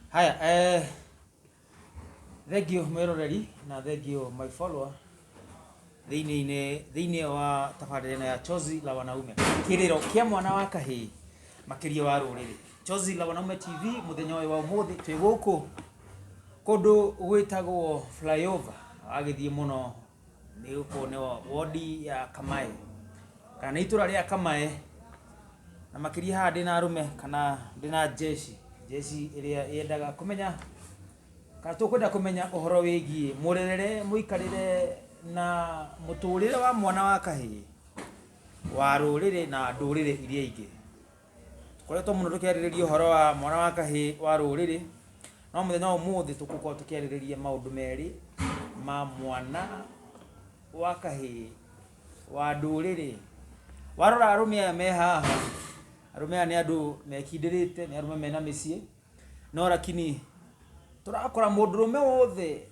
Haya, thank you mwiroreri na thank you my follower thiini wa tabarĩra ya Chozi la Wanaume, kiriro kia mwana wa kahii makiria wa rũrĩrĩ. Chozi la Wanaume TV muthenya ũyũ wa ũmũthĩ twĩ gũkũ kũndũ gwĩtagwo flyover agĩthiĩ mũno nĩ gũkũ nĩ wodi ya Kamae kana itũra rĩa Kamae, na makiria haha ndĩna arũme kana ndĩna jeshi ĩrĩa yendaga kũmenya kana tũkwenda kũmenya ũhoro wĩgiĩ mũrerere mũikarĩre na mũtũrĩre wa mwana wa kahĩĩ wa rũrĩrĩ na ndũrĩrĩ iria ingĩ. Tũkoretwo mũno tũkĩarĩrĩria ũhoro wa mwana wa kahĩĩ wa rũrĩrĩ, no mũthenya ũmũthĩ tũgũkorwo tũkĩarĩrĩria maũndũ merĩ ma mwana wa kahĩĩ wa ndũrĩrĩ. Warora arũme aya me haha, arũme aya nĩ andũ mekindĩrĩte, nĩ arũme mena mĩciĩ, no lakini turakora mũndũrũme wothe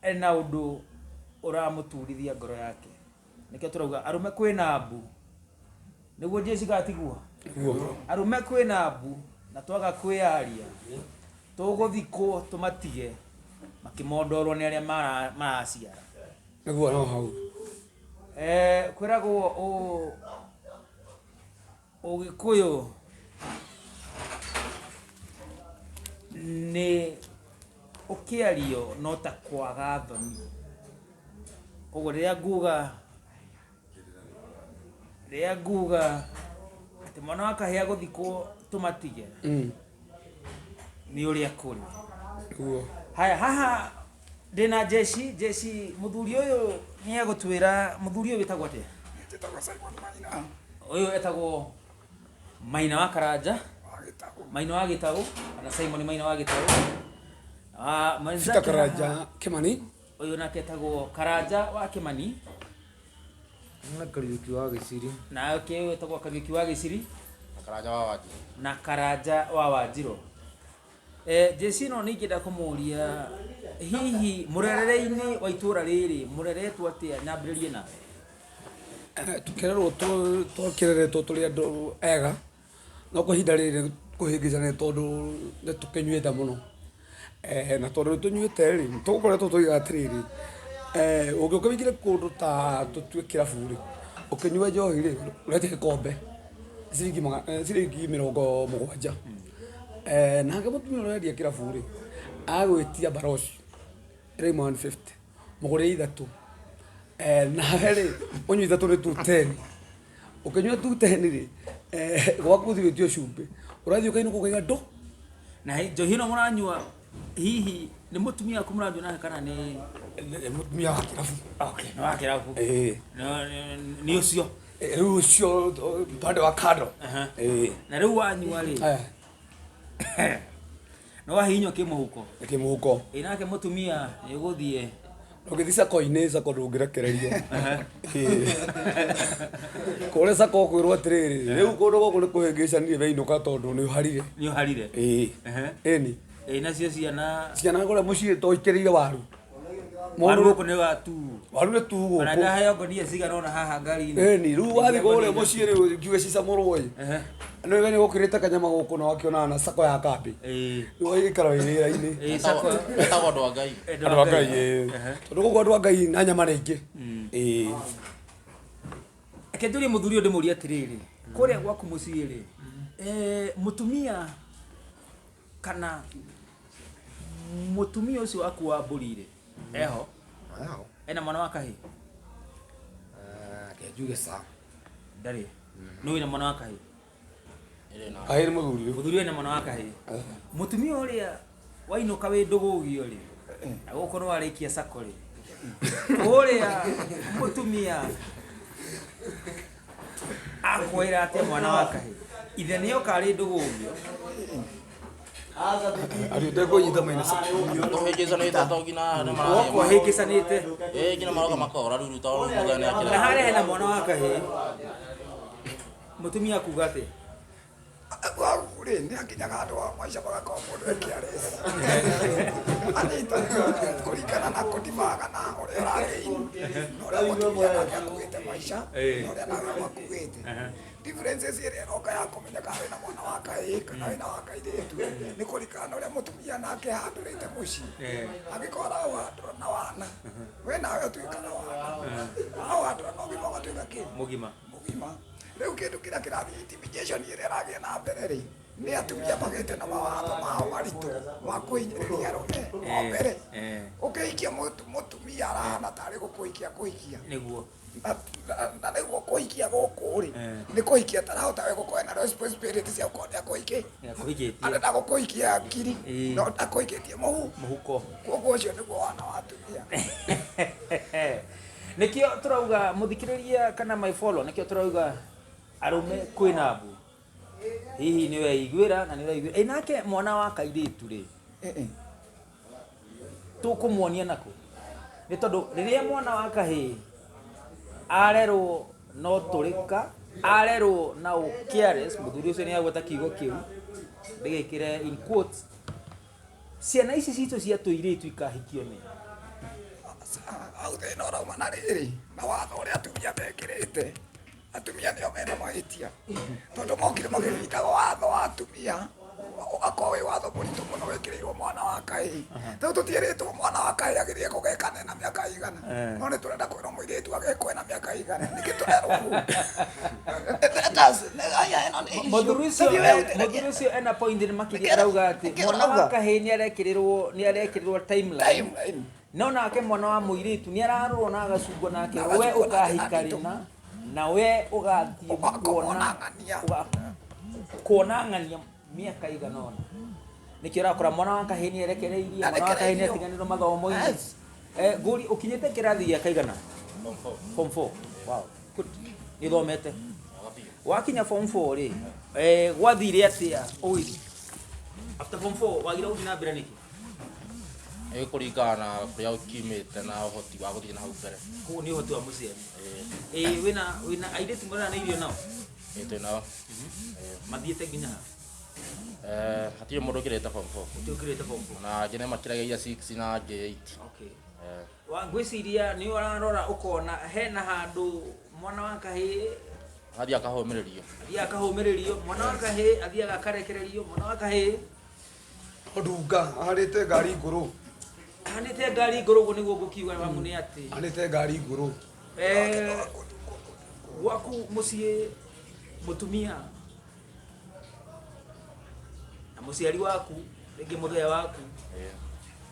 ena ũndũ ũramũturithia ngoro yake. Nĩkĩo tũrauga arũme kwĩna mbu nĩguo Jesũ gatigwo. Arũme kwĩna mbu na twaga kwĩyaria tũgũthikwo tũmatige makĩmondorwo nĩ arĩa maraciara. Nĩguo no hau. Kwĩragwo Ũgĩkũyũ nĩ ũkĩario no ta kwaga thoni. Koguo rĩrĩa nguga atĩ mwana wa kahĩĩ agũthikwo tũmatige nĩ ũrĩa kũrĩ. Haya, haha ndĩna jeshi mũthuri ũyũ nĩ egũtwĩra. Mũthuri ũyũ wĩtagwo atĩa? Ũyũ etagwo Maina wa Karanja, Maina wa Gĩtaũ kana Simon Maina wa Gĩtaũ. Sita Karanja Kimani. Ũyũ nake etagwo Karanja wa Kimani. Na Kariuki wa Gĩciri. Na ũyũ etagwo Kariuki wa Gĩciri. Karanja wa Wanjirũ. Na Karanja wa Wanjirũ. Jeshi no nĩingĩenda kũmũria hihi mũrerere-inĩ wa itũra rĩrĩ mũreretwo atĩa, nyambĩrĩrie nawe. Tũkererwo tũkĩreretwo tũrĩ andũ ega, no kwa ihinda rĩrĩ kũhĩngĩcana tondũ nĩ tũkĩnyuĩte mũno. Na tondũ tũnyuĩte rĩ tũkoretwo tũiga atĩrĩrĩ, ũngĩũka wĩingĩre kũndũ ta tũtue kĩrabu rĩ, ũkĩnyua njohi rĩ ũretia gĩkombe ciringi 70. Nake mũtumia ũrendia kĩrabu rĩ agwĩtia baroci ĩrauma 150 mũgũre ithatũ. Nawe rĩ ũnyua ithatũ nĩ 210. Ũkĩnyua 210 rĩ gwaku ũthigĩtio cumbĩ ũrathiĩ ũkainũka ũkaiga ndũ. Na njohi ĩno mũranyua hihi nĩ mũtumia waku mũranyua nake kana nĩ mũtumia wa kĩrabu? Okay, nĩ wa kĩrabu. Nĩ ũcio rĩu ũcio pande wa kando. Na rĩu wanyua rĩ no wahihinywo kĩmũhuko. Nake mũtumia nĩ ũgũthiĩ ũgĩthiĩ sako-inĩ, sako ndũngĩrekererio. Kũrĩa sako kwĩrwo atĩrĩrĩ rĩu kũndũ gũkũ nĩ kũhĩngĩcanire weinũka tondũ nĩ ũharire. Nĩ ũharire. Ĩni. Nacio ciana kũrĩa mũciĩ tũikĩrĩire waru. Waru gũkũ nĩ watu. Waru nĩ tu gũkũ. Ona ndaheo ngonia cigana ona haha ngari-inĩ. Ĩni rĩu wathiĩ kũrĩa mũciĩ rĩu ngiuge cicamũrwo ĩ. Nĩ wega nĩ gũkĩrĩte kanyama gũkũ na wakĩona na sako ya kambĩ. Rĩu ĩikara wĩra-inĩ. Sako etagwo andũ a Ngai. Andũ a Ngai tondũ gũkũ andũ a Ngai na nyama nĩ ingĩ. Reke njũrie mũthuri ũyũ ndĩmũrie atĩrĩrĩ, kũrĩa gwaku mũciĩ rĩ mũtumia kana mũtumia ũcio waku wa mbũri rĩ eho ena mwana wa kahĩĩ? Njuge sa ndarĩ. Nĩ wĩna mwana wa kahĩĩ? Kahĩĩ nĩ mũthuri. Mũthuri ena mwana wa kahĩĩ. Mũtumia ũrĩa wainũka wĩ ndũgũgio rĩ na gũkũ nĩ warĩkia sako rĩ, ũrĩa mũtumia akwĩra atĩ mwana wa kahĩĩ ithe nĩoka arĩ ndũgũgio ari ndegũnyita maina Tũhĩngĩcanĩte to nginya nĩ gũkũ hĩngĩcanĩte nginya maroka makora rĩu tondũ mũthenya nĩ akĩra. na harĩa hena mwana wa kahĩĩ mũtumia kuga atĩ rĩ nĩ akinyaga andũ a maica magakorwo mũndũ ekĩarĩci anyita kũringana na kũdimaga na ũrĩa ũragĩini na ũrĩa mũtumia nake akuĩte maica na ũrĩa nawe makuĩte. differences ire roka ya kumenya kana na mwana wa kai kana ina wa kai tu ni kulikana ule mutumia nake handurite muci agikora wa na wana we nawe tuikana wana awa ndo no gima tuika ki mugima rĩu kĩndũ kĩrĩa kĩrathiĩ intimidation ĩrĩa ĩrathiĩ na mbere rĩ nĩ atumia magĩte na mawatho mao maritũ ma kũhinyĩrĩria arũme wa mbere ũkĩhikia mũtumia arahana tarĩ gũkũhikia kũhikia nĩguo na nĩguo kũhikia gũkũ rĩ nĩ kũhikia tarahota we gũkorwo na responsibility cia gũkorwo nĩakũhikĩtie arenda gũkũhikia ngiri no ndakũhikĩtie mũhuko koguo ũcio nĩguo wana wa atumia nikio turauga muthikiriria kana my follow nikio turauga arume kwina mbu hihi ni we igwira na ni we igwira inake mwana wa kairitu ri tukumuonia nako ni tondu riria mwana wa kahi arerwo no turika arerwo na ukiares muthuri ucio ni agweta kiugo kiu ndigikire in quotes ciana ici citu cia tuiritu ikahikio ni au thina ũrauma na rĩrĩ na watho ũrĩa atumia mekĩrĩte atumia nĩo mena mahĩtia tondũ mokire magĩthingaga watho wa atumia ũgakorwo wĩ watho mũritũ mũno wekĩrĩirwo mwana wa kahĩĩ rĩu tũtiĩrĩtwo mwana wa kahĩĩ agĩrĩire kũgekane na mĩaka igana no nĩ tũrenda kwĩrwo mũirĩtu agekwe na mĩaka igana nĩkĩ tũrerwo mũthuri ũcio ena point nĩ makĩria arauga atĩ mwana wa kahĩĩ nĩ arekĩrĩrwo timeline no nake mwana wa muiritu ni ararwo na agacungwo nake we ukahikarina na we ugathie kuona ng'ania miaka igana ona nikio rakora mwana wa kahĩĩ ni erekereirie mwana wa kahĩĩ ni atiganirwo mathomo-inĩ nguri ukinyite kirathi gĩa kaigana form 4 wow good ni thomete wakinya form 4 ri gwathire atia oi after form 4 wagira uthi na mbere niki kũringana na kũrĩa ũkiumĩte na ũhoti wa gũthiĩ na hau mbere kũu nĩ ũhoti wa mũciari wĩna airĩtu maranĩirio nao twĩ nao mathiĩte nginya hatirĩ mũndũ ũkĩrĩte form 4 ũkĩrĩte form 4 na angĩ nĩ makĩrageria 6 na angĩ 8 okay ngwĩciria nĩ ũrarora ũkona hena handũ mwana wa kahĩĩ athiĩ akahũmĩrĩrio mwana wa kahĩĩ athiaga akarekererio mwana wa kahĩĩ ndunga aharĩte ngari ngũrũ ahanĩte ngari ngũrũ ũguo nĩguo ngũkiuga mamu nĩ atĩ ahanĩte ngari ngũrũ gwaku mũciĩ mũtumia na mũciari waku rĩngĩ mũthee waku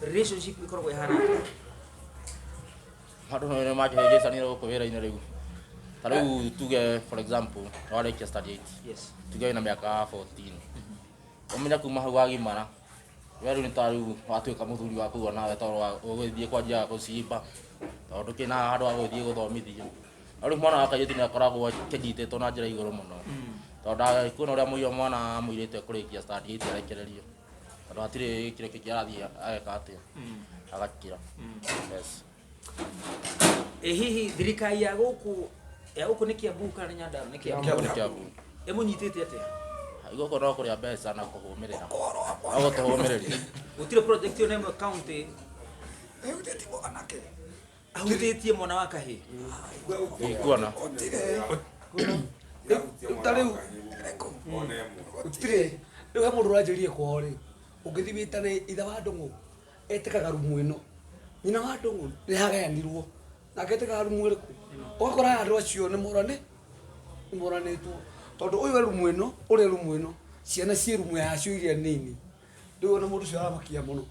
relationship ikoragwo ihana handũ nĩ makĩhĩngĩcanĩra gũkũ wĩra-inĩ rĩu ta rĩu tuge for example warĩkia study 8 yes tuge wĩna mĩaka 14 ũmenya kuma hau wagimara we rĩu nĩ ta rĩu watuĩka mũthuri wa kũigua nawe tondũ ũgĩthiĩ kwanjia gũcimba tondũ kĩna handũ ha gũthiĩ gũthomithio na rĩu mwana wa kairĩtu nĩ akoragwo akĩnyitĩtwo na njĩra igũrũ mũno tondũ kuona ũrĩa mũiyo mwana mũirĩtu ekũrĩkia study 8 arekererio tondũ hatirĩ kĩrĩa kĩngĩ arathiĩ ageka atĩa agakira yes hihi thirikari ya gũkũ nĩ Kiambu kana nĩ Nyandarua nĩ Kiambu ĩmũnyitĩte atĩa igũkũ no kũrĩa mbeca na kũhũmĩrĩra no gũtũhũmĩrĩria gũtirĩ project ĩyo ĩmwe county ehutĩtie anake ahutĩtie mwana wa kahĩĩ ikuona tarĩu gũtirĩ rĩu he mũndũ ũranjĩrire kwao rĩ ũngĩthiĩ wĩtane ithe wa ndũng'ũ etĩkaga rumu ĩno nyina wa ndũng'ũ nĩ hagayanirwo nake etĩkaga rumu ĩrĩkũ ũgakora andũ acio nĩ moranĩtwo tondũ ũyũ rumu ĩno ũrĩa rumu ĩno ciana ciĩ rumu yacio iria nini rĩu ona mũndũ ũcio aramakia mũno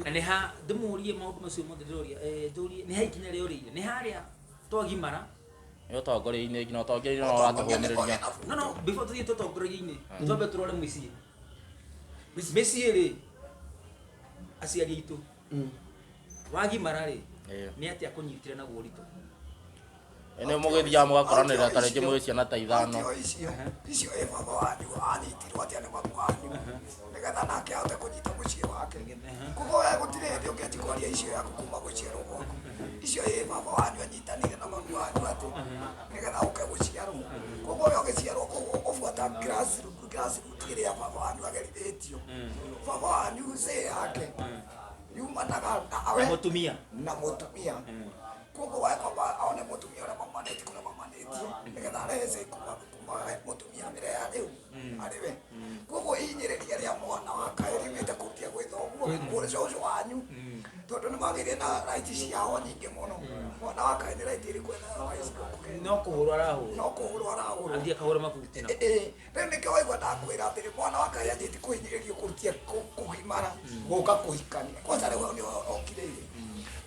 na nĩ ha ndĩmũrie maũndũ macio mothe ndĩroria nĩ ha ikinya rĩa ũrĩire nĩ harĩa twagimara nĩ ũtongoria-inĩ nginya ũtongoria-inĩ no ũratũhũmĩrĩria no before tuthiĩ tũtongoria-inĩ twambe tũrore mĩciĩ rĩ aciari aitũ wagimara rĩ nĩ atĩa kũnyitire naguo ũritũ nĩ mũgĩthiaga mũgakoranĩrĩra ta rĩngĩ mũgĩ ciana ta ithano icio ĩ baba wanyu anyitirwo atĩa nĩ mamu wanyu nĩgetha nake ahote kũnyita mũciĩ wake koguo we gũtirĩ hĩndĩ ũngĩanji kwaria icio yaku kuma gũciarwo gwaku icio ĩ baba wanyu anyitanĩire na mamu wanyu atĩ nĩgetha ũke gũciarwo koguo we ũgĩciarwo koguo ũbuata grassroot ĩrĩa baba wanyu agerithĩtio baba wanyu cĩ yake yumanaga nawe na mũtumia koguo we kwamba aone mũtumia ũrĩa mamanĩti kũrĩa mamanĩtie nĩgetha arehe cĩ kuma mutumia mirea riu ariwe koguo inyiriria ria mwana wa kairi wite kutia gwithoguo kuri coco wanyu tondu ni magirie na raiti ciao nyingi muno mwana wa kairi raiti iri kwena no kuhurwa arahurwo no kuhurwa arahurwo athie kahura makutina riu nikio waigua ndakwira atiri mwana wa kairi athiite kuhinyiririo kurutia kugimara guka kuhikania kwanza riu ni okireire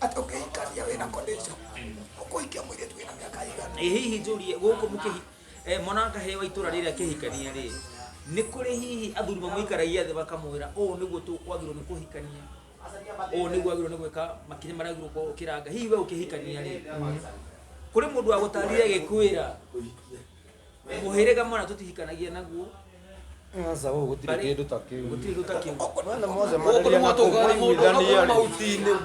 ati ukihikania wina condition ukuhikia mwiritu wina miaka igana hihi njurie guku mukihi mwana wa kaheo itura riria kihikania ri ni kuri hihi athuri mamuikaragia thi bakamwira niguo twagirwo ni kuhikania niguo agirwo ni gwika makinya maragirwo kiranga hihi we ukihikania ri kuri mundu wa gutarire gikwira muhirega mwana tutihikanagia naguo Sasa wewe gutire kindu ta kiu. gutire kindu ta kiu Wana mmoja madaria na kumithania mautini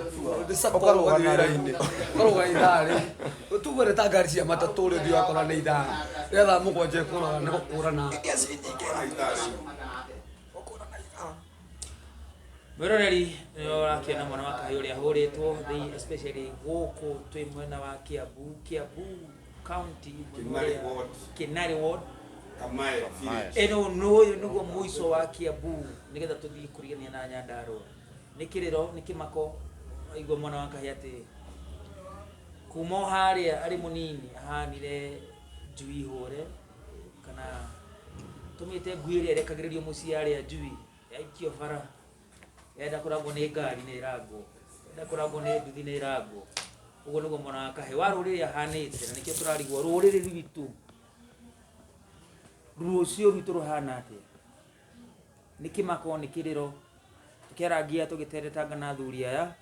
ndisakorwo wira-ini korwo ithari tugore ta ngari cia matatu ri ndio akora ni ithari retha mugwanje kuraga ni gukurana mwiroreri urakiona mwana wa kahio ria huritwo especially guku twi mwena wa Kiambu county Kinari ward eno noyo niguo muico wa Kiambu nigetha tuthii kurigania na Nyandarua ni kiriro ni kimako igwa mwana wa kahia ati kumo haria ari munini ahanire njui hure kana tumite ngwiri rekagiririo muci aria njui yaikio bara yenda kuragwo ni ngari ni iragwo yenda kuragwo ni nduthi ni iragwo uguo niguo mwana wa kahia wa ruriri ahanite na nikio turarigwo ruriri rwitu rucio rwitu ruhana atia ni kimako ni kiriro tukiaragia tugiteretanga na athuri aya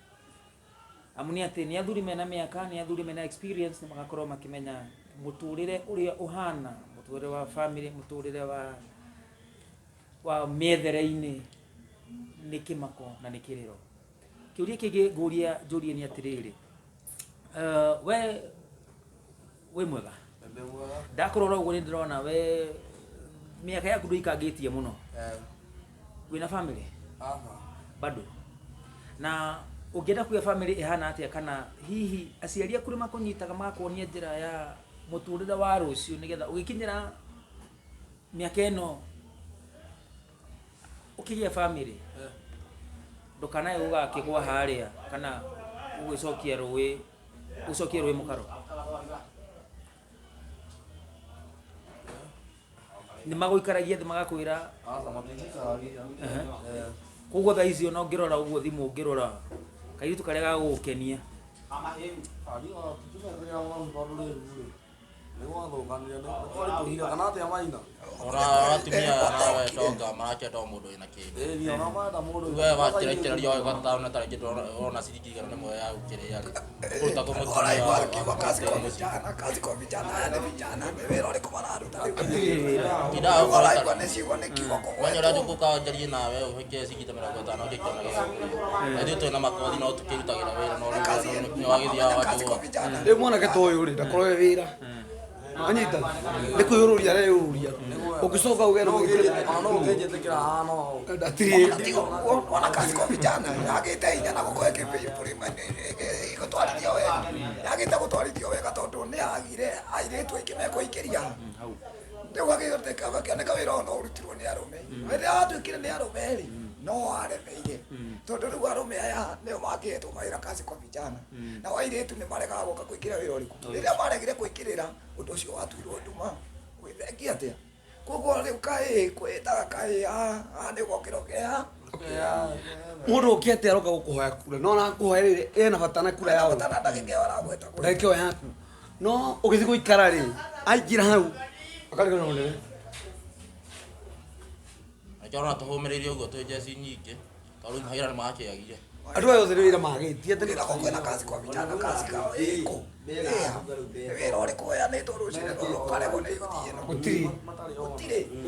amuni ati ni athuri mena miaka ni athuri mena experience ni magakorwo makimenya muturire uria uhana muturire wa family muturire wa miethere-ini ni kimako na ni kiriro kiuria kingi nguria njurie ni atiriri we mwega ndakorora uguo ni ndirona we miaka yaku nduikangitie muno wina family bado na ungienda kuya family ihana atia kana hihi aciari aku makunyitaga magakuonia njira ya muturire wa rucio nigetha ugikinyira miaka ino ukigia family ndukanae ugakigwa haria kana ugicokia ruwi mukaro ni maguikaragia thi magakwira kuguo tha icio no ngirora uguo thimu ngirora kairitu karia gagukenia ora atumia nawe coka marakenda mundu ina kindu we wakirekereria we gatana tariki ona ciriki igana nimwe ya ukiria ri uruta ko mutumia kazi kwa vijana na vijana wera uri kumararuta kida ora kwa nesigo ne kiwako wanya radio kuka njari nawe uhike cigita 50 ngikona gya ndio tu na makothi no tukirutagira wira no wagithia watu ndi mwana getoyo ri ndakorwo wira anyita ni kuyururia reyururia ukicoka ugera no ukejetekera hano ndatiri ona kazi kwa vijana yagite inya na gukoe kipeyo purimani gutwarithio wega yagite gutwarithio wega tondu ni agire airetu aingi mekuikiria ndio agiteka gakioneka wira ono urutirwo ni arume wethe atuikire ni arume ri no aremeire tondu riu arume aya nio makitwo mawira kazi kwa vijana na wairetu ni maregaga guka kuikira wira uriku riria maregire kuikirira undu ucio watuirwo nduma gwithengia atia koguo riu kai kwitaga kai ni gokiro gea mundu ukiete aroka gukuhoya kura no na kuhoerire ena batana kura yao batana ndagithia waragweta kura ndakio yaku no ugithi guikara ri aingira hau akarigana ndere ajona tuhumiririe uguo tu jesi nyingi karu haira ni makiagia andu ayo thiri wira magitie ndira kwena kazi kwa vijana kazi kao iko wira uri kuya ni toru cire no karego ni guthie no gutiri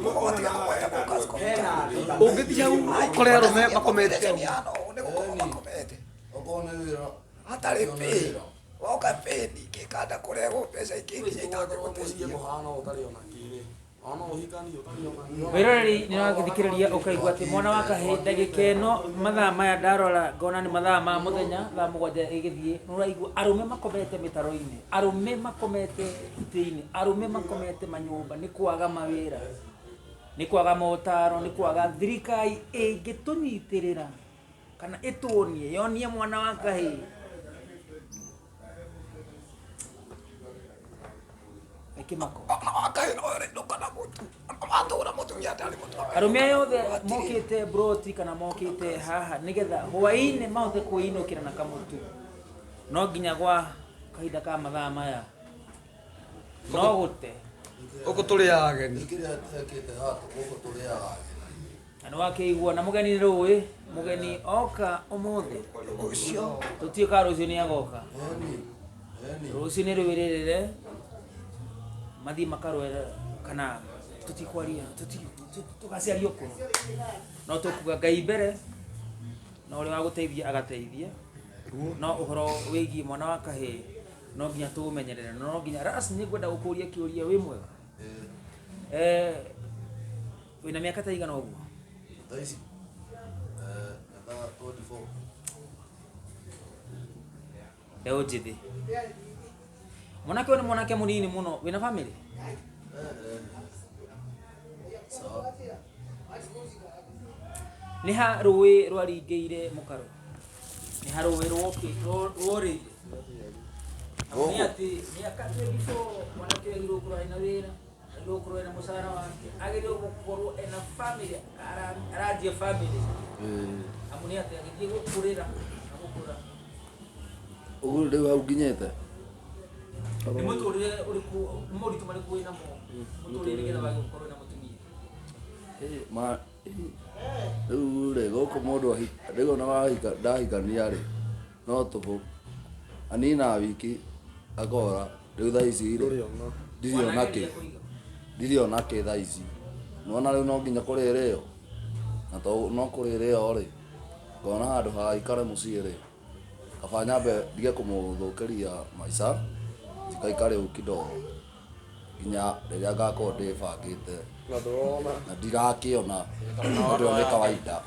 mo matiga kuya kazi kwa vijana ungithi hau kore arume makomete ni ano ni gukorwo makomete okone wira hatari pe woka pe ni kikanda kurego pesa ikingi itangä gå muhano utari ona kiri Ana uhikani utani. Wiroreri ni wagithikiriria ukaigua ati mwana wa kahii ndagika ino mathaa maya ndarora ngona ni mathaa ma muthenya thaa 7 igithie nuraigua arume makomete mitaro-ini, arume makomete iti-ini, arume makomete manyumba ni kwaga mawira, ni kwaga motaro, ni kwaga thirikari ingitunyitĩrĩra kana ituonie yonie mwana wa kahii kimako arume yothe mokite broti kana mokite haha nigetha hwaini mahote kuinukira na kamutu no nginya gwa kahinda ka mathaa maya no gute uko tuli ageni Kile atakete hapo uko tolea. ana wakeigua na mugeni rũĩ mugeni oka umuthi ucio tutiũka rũciũ ni agoka rũciũ ni rwĩrĩrĩre mathi makarwera kana tutikwaria tugaciaria ũkũ no tũkuga Ngai mbere no ũrĩa wa gũteithia agateithia no ũhoro wĩgiĩ mwana wa kahĩĩ no nginya tũũmenyerere no nginya ras nĩ ngwenda gũkũria kĩũria wĩ mwega wĩna mĩaka ta igana ũguo Daisy. Na 24. Leo njĩthĩ mwanake ũyũ nĩ mwanake mũnini mũno wĩna family nĩ ha rũĩ rwaringĩire mũkaro nĩ ha rũĩ rworĩire nĩ atĩ mĩaka 24 mwanake ũyũ agĩrĩirwo gũkorwo ena wĩra agĩrĩirwo gũkorwo ena mũcara wake agĩrĩirwo gũkorwo ena family aranjia family amu nĩ atĩ agĩthiĩ gũkũrĩra na gũkũra Ugu rĩu hau nginyete. nĩ mũtũrĩre ũrĩkũ moritũ marĩkũ wĩna mo mũtũrĩre nĩgetha wage gũkorwo na mũtumia Ma rĩu rĩ gũkũ mũndũ rĩu na wahika ndahikania rĩ no tũbũ anina wiki agora rĩu thaa ici rĩ ndiriona kĩ thaa ici nona rĩu no nginya kũrĩrĩo na to no kũrĩrĩo rĩ ngona handũ ha ikare mũciĩ rĩ kaba nyambe ndige kũmũthũkĩria maica njikaikare ũũ kidogo nginya rĩrĩa ngakorwo ndĩbangĩte na ndirakĩona ũndũ nĩ kawaida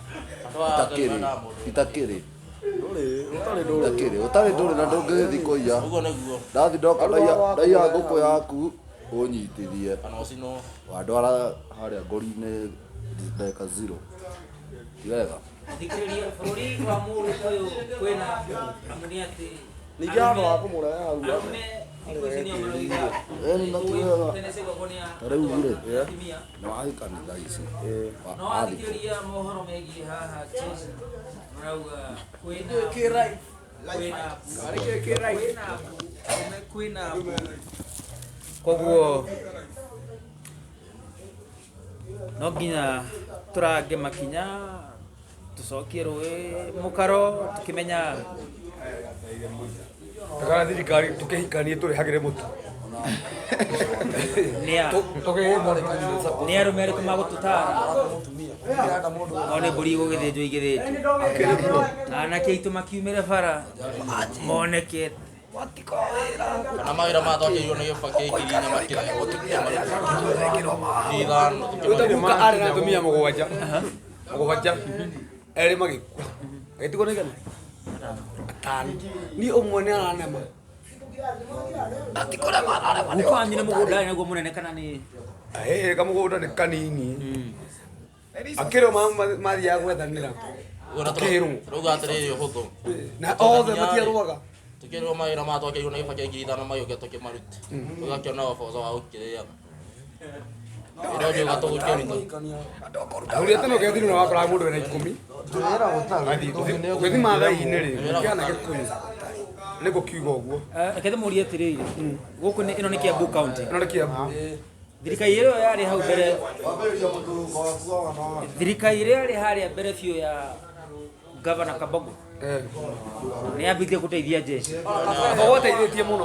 itakĩrĩ ũtarĩ ndũrĩ na ndũngĩgĩthiĩ kũiya Ũguo nĩguo. ndathi ndoka ndaiya ngũkũ yaku ũnyitithie Kana ũcinwo. wandwara harĩa ngori-inĩ ndeka 0 wega thikĩrĩria bũrũri wa mũrũka ũyũ kwĩna amu nĩ atĩ ningĩ handũ ha kũmũrehe hau arume thikũ ici nĩo maroiga ĩni na ti wega tene cigagwo nĩ ta rĩu rĩ atumia nĩ wahikani thaa ici no wathikĩrĩria mohoro megiĩ haha Chelsea marauga kwĩna koguo no nginya tũrange makinya tucokie rũĩ mũkaro tukĩmenya takana thirikari tukĩhikanie tũrĩhagĩre mũtu nĩ arũme arĩkũ magũtũtara o nĩ mbũri igũgĩthĩnjwo igĩthĩnjwo anake aitũ makiumĩre bara moneke Kana mawĩra mathondeirwo nĩ gĩbakĩ ngiri inya makĩrehe mũtumia ithano ũtaguka arĩ na atumia mũgwanja erĩ magĩkua agĩtigwo nĩ igana atano ni ũmwe nĩ aranema guka wanyu nĩ mũgũnda arĩ naguo mũnene kana nĩ kamũgũnda nĩ kanini akĩrwo mathiaga gwethanĩra rauga atĩrĩrĩ ũhũthũ na othe matiarũaga tũkĩrwo mawĩra mathondeirwo nĩ gĩbakĩ ngiri ithano magĩũke tũkĩmarute ũgakĩona ũboco wa gũkĩrĩaga ĩno njuga tũgũkĩruta ũrĩa tene ũgethirwo na wakoraga mũndũ wena 10 ũgĩthi mathai-inĩ rĩ kĩana gĩkũyũ nĩ gũkiuga ũguo reke ndĩmũrie atĩrĩrĩ gũkũ ĩno nĩ Kiambu County ĩno nĩ Kiambu thirikari ĩrĩa yarĩ hau mbere thirikari ĩrĩa yarĩ harĩa mbere biũ ya Gavana Kabogo nĩ yambĩtie gũteithia jeshi gũteithĩtie mũno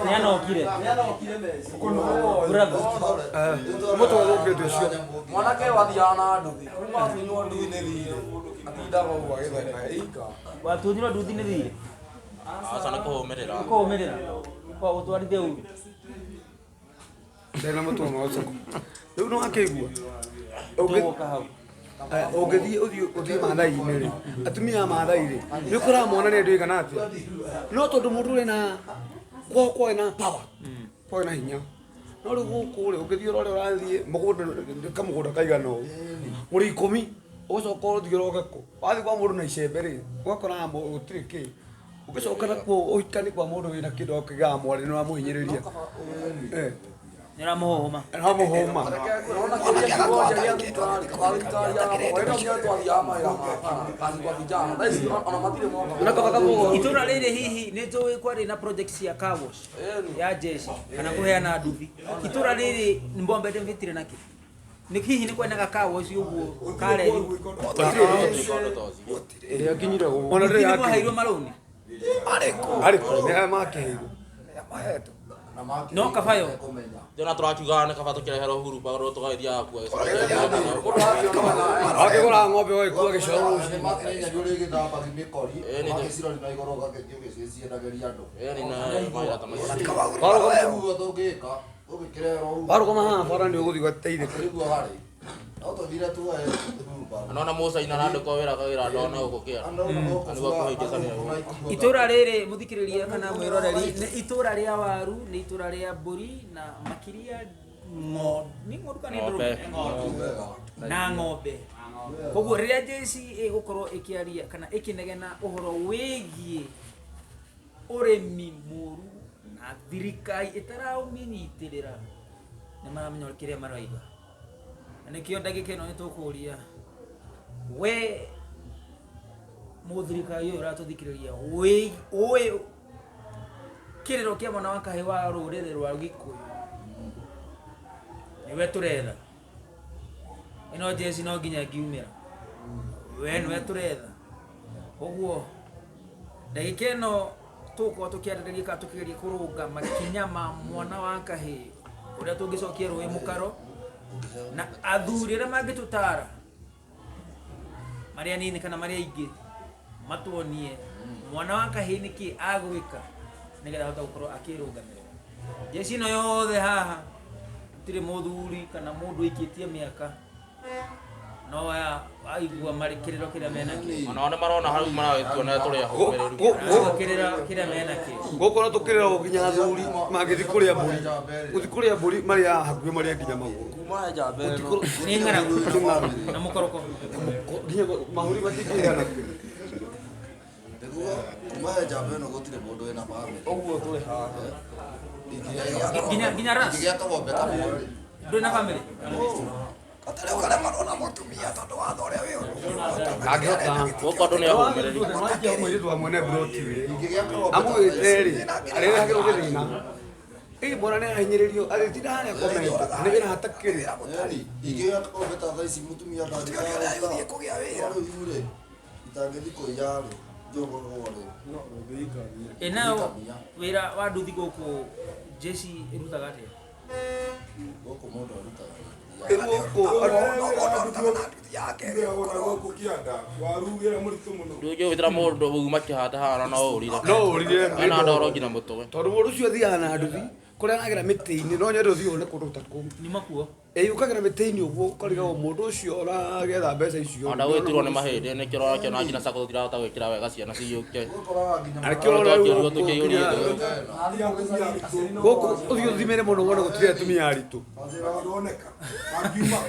nĩ anokire bravo mũtwe gũkĩte ũcio mwanake wathiaga na nduthi kuma kinywo nduthi-inĩ thirĩ atindaga ũguo agĩtheka ika watunyirwo nduthi-inĩ thirĩ aca nĩ kũhũmĩrĩra kũhũmĩrĩra kwa gũtwarithia ũru ndena mutu ma ucoko riu no akigua Tugoka hau. ũngĩthiĩ ũthiĩ Maathai-inĩ rĩ, atumia a Maathai rĩ, nĩ ũkoramona nĩ andũ aigana atĩa, no tondũ mũndũ ũrĩ na gũkorwo na power, korwo na hinya, no rĩu gũkũ rĩ ũngĩthiĩ ũrore ũrathiĩ mũgũnda kamũgũnda kaigana ũũ mũrĩ 10 ũgũcoka ũthiĩ ũroge kũ, wathiĩ kwa mũndũ na icembe rĩ ũgakora gũtirĩ kĩ, ũgĩcoka nakuo ũhikani kwa mũndũ wĩna kĩndũ kĩgaga mwarĩ nĩ ũramũhinyĩrĩria Nĩramũhũma. Nĩramũhũma. Itũra rĩrĩ hihi nĩ njũĩ kwarĩ na project cia car wash ya jeshi kana kũheana nduthi. Itũra rĩrĩ nĩ mbombete mvitire nakĩ? Nĩ hihi nĩ kwenaga car wash ũguo kareri. Ĩrĩa nginyire ũguo. Ona rĩrĩ mwaheirwo marũni. Arĩkũ nĩ makĩheirwo. No kabayo. Jona turakiuga nĩ kaba tũkĩreherwo Uhuru Park tũgagĩthiaga kuo akĩgũra ng'ombe ũgĩkua gĩcoro warũgama haha bara nĩ ũgũthiĩ gũteithĩka anona Musaina nandĩkwo wĩra kawĩra ndona gũkũ kĩara nĩguo kũhĩngĩcania Itũra rĩrĩ mũthikĩrĩria kana mwĩroreri nĩ itũra rĩa waru, nĩ itũra rĩa mbũri na makiria ng'ondu kana na ng'ombe. Koguo rĩrĩa jeshi ĩgũkorwo ĩkĩaria kana ĩkĩnegena ũhoro wĩgiĩ ũrĩmi mũru na thirikari ĩtaraũmĩnyitĩrĩra nĩ maramenya kĩrĩa maraiga. Na nĩkĩo ndagĩka ĩno nĩtũkũria we mũthirikari ũyũ ũratũthikĩrĩria ũĩ kĩrĩro kĩa mwana wa kahĩĩ wa rũrĩrĩ rwa Gĩkũyũ nĩwe tũretha. Ĩno jeshi no nginya ngiumĩra, we nĩwe tũretha. Ũguo ndagĩka ĩno tũgũkorwo tũkĩarĩrĩria kana tũkĩgeria kũrũnga makinya ma mwana wa kahĩĩ ũrĩa tũngĩcokia rũĩ mũkaro na athuri arĩa mangĩtũtara marĩa nini kana marĩa aingĩ matuonie mwana wa kahĩĩ nĩkĩ agwĩka nĩgetha ahota gũkorwo akĩrũgamĩrĩra. Jeshi ĩno yothe haha gũtirĩ mũthuri kana mũndũ aikĩtie mĩaka no aigua marĩ kĩrĩro kĩrĩa menakĩo. Onao nĩ marona hau maragĩtuona tũrĩ ahũmĩrĩru kĩrĩa menakĩo. Gũkũ no tũkĩrĩra nginya athuri mangĩthiĩ kũrĩa mbũri, gũthiĩ kũrĩa mbũri marĩa hakuhĩ marĩa nginya magũrũ Nĩ ng'aragu na mũkoroko nginya mahũri matingĩheana kumahe njamba ĩno gũtirĩ mũndũ wĩna bamĩrĩ ũguo tũrĩ haha nginya ras ingĩgĩa kagombe kamwe ndũrĩ na family Atarĩ ũkaremarwo na mũtumia tondũ watho ũrĩa wĩ angĩhota gũkũ andũ nĩ ahũmĩrĩru. mũirĩtu wa mwene broti ingĩgĩa kagombe amwĩte rĩ arĩrehagĩrwo gĩthĩna mbona nĩ ahinyĩrĩrio agĩtinda harĩa komenda nĩ wĩra hatakĩrĩ ingĩgĩa kagombe ta thaa ici mũtumia gũthiĩ kũgĩa wĩra. rĩ itangĩthiĩ kũiya rĩ Enao wĩra wa nduthi gũkũ jeshi ĩrutaga atĩa? gũkũ mũndũ arutaga Ndũngĩ wĩtĩra mũndũ uma kĩhata haha no ũrire. no ũrire Ena ndoro nginya mũtwe. tondũ mũndũ ũcio athiaga na nduthi kũrĩa aragera mĩtĩ-inĩ no nyende ũthiĩ wone kũndũ ta kũu Nĩ makuo. yũkagĩra mĩtĩ-inĩ ũguo ũkarigagwo mũndũ ũcio ũragetha mbeca icio Anda gwĩtirwo nĩ mahĩndĩ nĩkĩo ũrakĩona nginya sako tũtirahota gwĩkĩra wega ciana ciyũke. arĩkĩo Tũkĩũrio tũkĩiyũria gũkũ ũthiĩ ũthimĩre mũno wone gũtirĩ atumia aritũ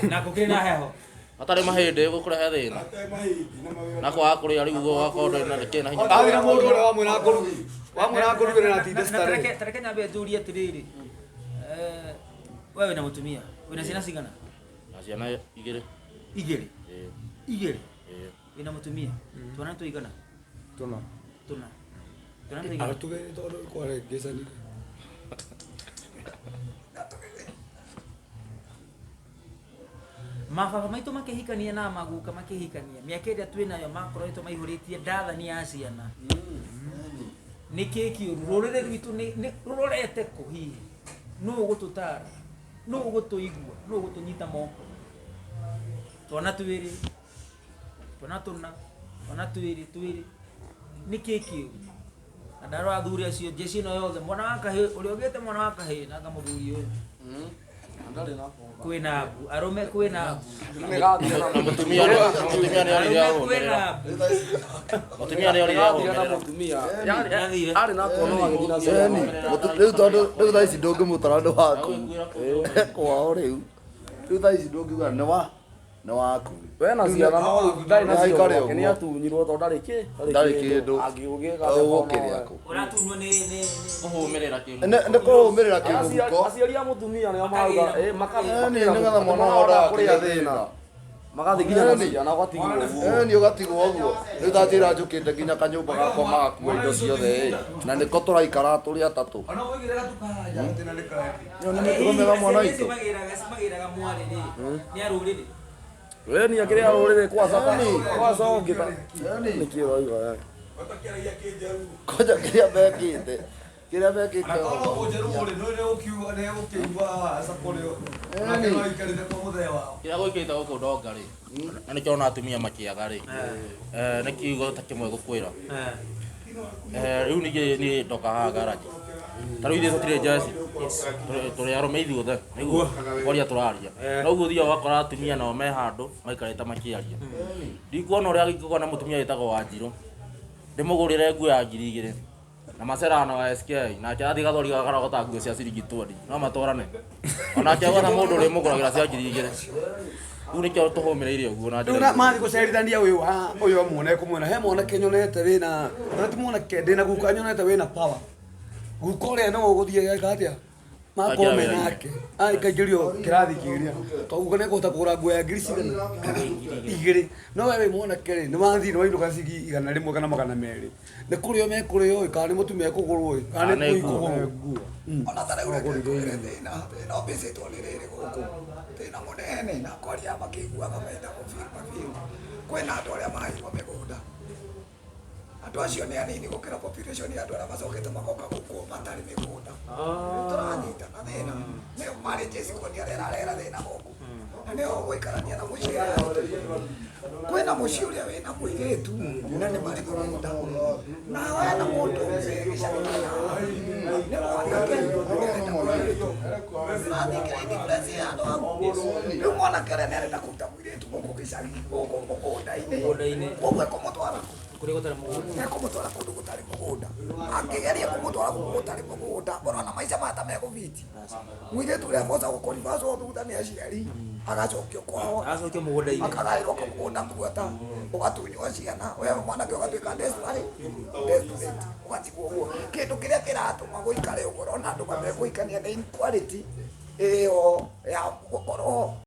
Na gũkĩrĩ na heho. Hatarĩ mahĩndĩ gũkũrehe thĩna. Na kwaga kũrĩa rĩu ũgakorwo ndũrĩ na kĩ na hinya. athiĩ na mũndũ ũrĩa wamwĩra ngũrugĩre na tinde citarĩ Tareke nyambe njũrie atĩrĩrĩ. Wewe na mũtumia wĩna ciana cigana? Na ciana igĩrĩ. Igĩrĩ. Igĩrĩ. Wĩna mũtumia. Twana tũigana? tũna Tũna. Twana tũigana? aratuge tondũ kwarĩ ngecanire Mababa maitũ makĩhikania na maguka makĩhikania mĩaka ĩrĩa twĩnayo makoretwo maihũrĩtie ndathani ya ciana. Nĩkĩ kĩũru rũrĩrĩ rwitũ nĩ rũrorete kũ hihi? Nũũ ũgũtũtara? Nũũ ũgũtũigua? Nũũ ũgũtũnyita moko? Twana twĩrĩ, twana tũna, twana twĩrĩ. Nĩkĩ kĩũru? Na ndarora athuri acio jeshi ĩno yothe mwana wa kahĩĩ ũrĩa ũgĩte mwana wa kahĩĩ na ngamũthuri ũyũ. kwina arume kwina mutumia ni ari ya mutumia ni ari ya mutumia ari na kono agithina yani riu tondu thaa ici ndungimutara ndu waku kwao riu thaa ici ndungiuga nĩ waku we na ciana no ndari na cio ni atunyirwo to ndari kindu agiugika ũgũkĩrĩa kũ uratunywo ni kuhumirira kimu nĩ kũrũmĩrĩra kĩmũhuko aciari a mutumia nĩo mauga nĩgetha mwana wao kũrĩa thĩna magathi nginya na ciana ũgatigwo ũguo nĩ ũgatigwo ũguo rĩu ta njĩra njũkĩte nginya kanyũmba gakwa magakua indo ciothe na nĩko tũraikara tũrĩ atatũ nĩtũrũmĩra mwana witũ magiraga mwari ni arurire we ni akĩrĩa rũrĩrĩ kwaca ũngĩta nĩkĩ ũrauga koja kĩrĩa mekĩte kira gwikite guku ndonga ri na nikio ona atumia makiaga ri ni kiugo ta kimwe gukwira riu ni ndoka haha garaji ta riu ithuĩ tũtirĩ njeci tũrĩ arũme ithuothe nĩguo kwaria tũraria no ũguo ũthiaga ũgakora atumia nao me handũ maikarĩte makĩaria ndikuona ũrĩa angĩkorwo na mũtumia wĩtagwo Wanjirũ ndĩmũgũrĩre nguo ya 2,000 na macera na SK nake athi gathori gakarogota nguo cia ciringi 20 no matwarane onake agotha mũndũ ũrĩ mũgũragĩra cia 2,000 rĩu nĩkĩo tũhũmĩrĩire ũguo na njĩra mathi gũcerithania ũyũ amwona ekũmwona he mwanake nyonete wĩna ona ti mwanake ndĩna guka nyonete wĩna power guka ũrĩa no ũgũthiĩ geka atĩa makome nake kaingĩrio kĩrathi kĩrĩa kauga nĩekũhota kũgũra nguo ya 2,000 no we wĩ mwanake rĩ nĩ wathiĩ nĩ wainũka ciringi 100 kana 200 nĩ kũrĩo mekũrĩo kana nĩ mũtumia ekũgũrwo kana nĩ kũigũrwo nguo ona ta rĩu rekũgĩre thĩna mbĩcĩtwo nĩ rĩrĩ gũkũ thĩna mũnene na kwaria makĩiguaga menda mabiru kwĩna andũ arĩa mahĩirwo mĩgũnda andũ acio nĩ anini gũkĩra population ya andũ arĩa macokete magoka gũkũ matarĩ mĩgũnda tũranyita na thĩna nĩo marĩ Jesu nĩ arĩa arera thĩna gũkũ na nĩo gwĩkarania na mũciĩ kwĩna mũciĩ ũrĩa wĩna mũirĩtu na nĩ marĩ mũgũnda na wena mũndũ gĩcagi nĩ mwanake ũrenda mũirĩtu nathikĩra indifference ya andũ aku rĩu mwanake ũrĩa nĩ arenda kũruta mũirĩtu gũkũ gĩcagi gũkũ mũgũnda-inĩ koguo ekũmũtwara kuri gutari mugunda ekũmũtwara kũndũ gũtarĩ mũgũnda angĩgeria kũmũtwara kũndũ gũtarĩ mũgũnda ũrona maica mata megũbiti mũirĩtu ũrĩa aboca gũkoribacwo thutha nĩ aciari agacokio kwao acokio mugunda-inĩ akagaĩrwo kamũgũnda kuota ũgatunywo ciana we mwanake ũgatuĩka desperate ũgatigwo ũguo kĩndũ kĩrĩa kĩratũma gũikare ũguo ũrona andũ mamegũikania nĩ inequality ĩyo ya gũkorwo